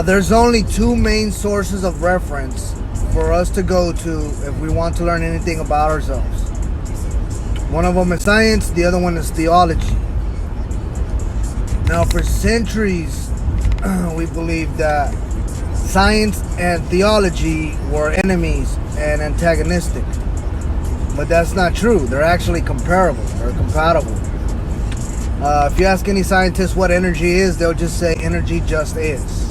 There's only two main sources of reference for us to go to if we want to learn anything about ourselves. One of them is science, the other one is theology. Now, for centuries, we believed that science and theology were enemies and antagonistic. But that's not true. They're actually comparable. They're compatible. If you ask any scientist what energy is, they'll just say energy just is.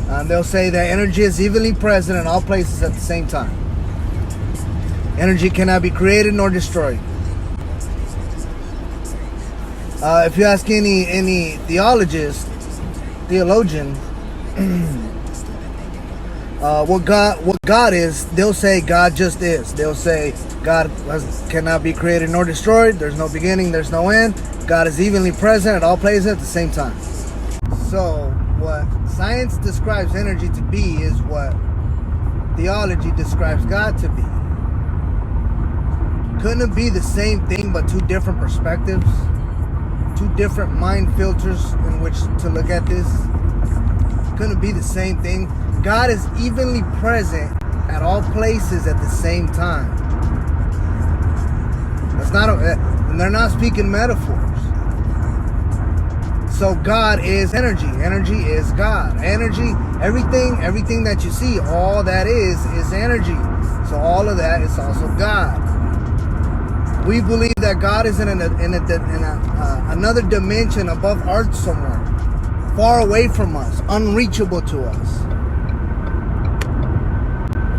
And they'll say that energy is evenly present in all places at the same time. Energy cannot be created nor destroyed. If you ask any theologian, what God is, they'll say God just is. They'll say God cannot be created nor destroyed. There's no beginning, there's no end. God is evenly present at all places at the same time. So what science describes energy to be is what theology describes God to be. Couldn't it be the same thing but two different perspectives? Two different mind filters in which to look at this? Couldn't it be the same thing? God is evenly present at all places at the same time. That's not and they're not speaking metaphors. So God is energy. Energy is God. Energy, everything that you see, all that is energy. So all of that is also God. We believe that God is in another dimension above Earth somewhere, far away from us, unreachable to us.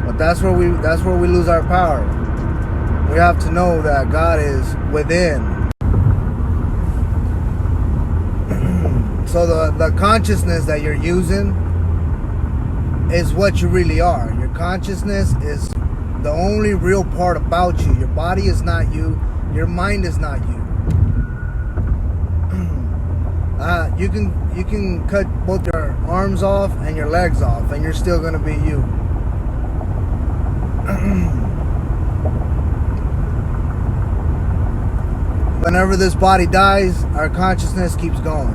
But that's where we lose our power. We have to know that God is within. So the consciousness that you're using is what you really are. Your consciousness is the only real part about you. Your body is not you. Your mind is not you. You can cut both your arms off and your legs off, and you're still gonna be you. Whenever this body dies, our consciousness keeps going.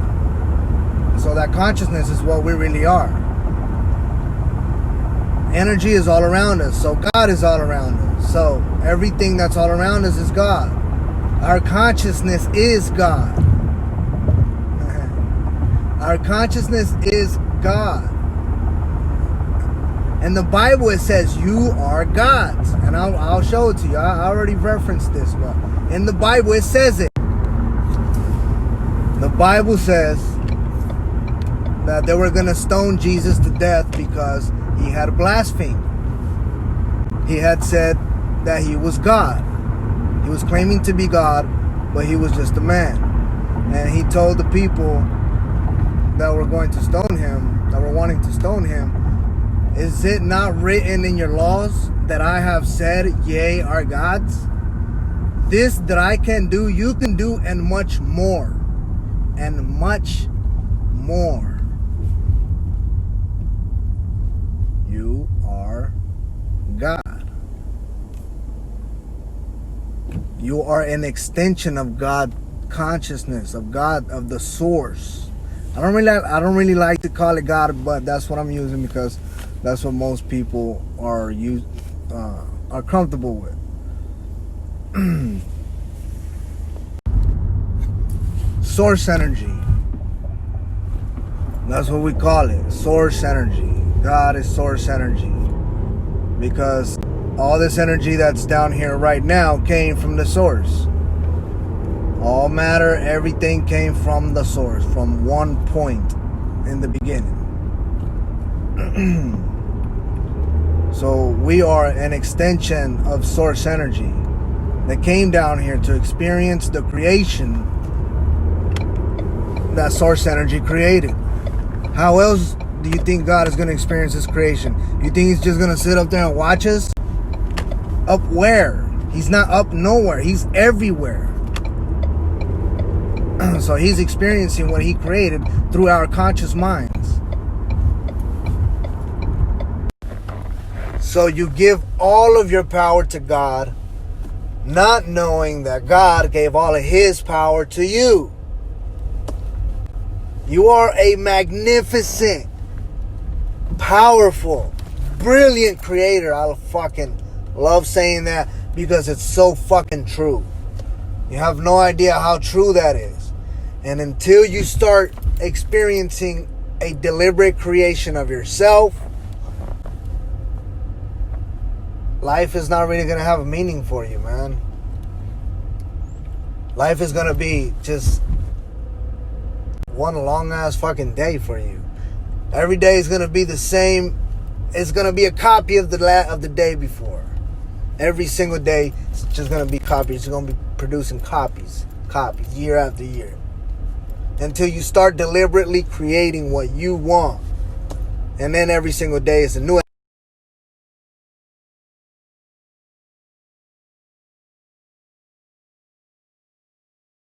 So that consciousness is what we really are. Energy is all around us, so God is all around us. So everything that's all around us is God. Our consciousness is God. Our consciousness is God. In the Bible it says you are gods. And I'll show it to you. I already referenced this, but in the Bible it says it. The Bible says that they were going to stone Jesus to death because he had blasphemed. He had said that he was God. He was claiming to be God, but he was just a man. And he told the people that were going to stone him, that were wanting to stone him, is it not written in your laws that I have said, ye are gods? This that I can do, you can do, and much more. And much more. You are God. You are an extension of God consciousness, of God, of the source. I don't really like to call it God, but that's what I'm using because that's what most people are comfortable with. Source energy. That's what we call it. Source energy. God is source energy. Because all this energy that's down here right now came from the source. All matter, everything came from the source, from one point in the beginning. So we are an extension of source energy that came down here to experience the creation that source energy created. How else do you think God is going to experience his creation? You think he's just going to sit up there and watch us? Up where? He's not up nowhere. He's everywhere. So he's experiencing what he created through our conscious minds. So you give all of your power to God, not knowing that God gave all of his power to you. You are a magnificent powerful, brilliant creator. I fucking love saying that because it's so fucking true. You have no idea how true that is. And until you start experiencing a deliberate creation of yourself, life is not really going to have a meaning for you, man. Life is going to be just one long ass fucking day for you. Every day is going to be the same. It's going to be a copy of the day before. Every single day it's just going to be copies. It's going to be producing copies year after year. Until you start deliberately creating what you want. And then every single day is a new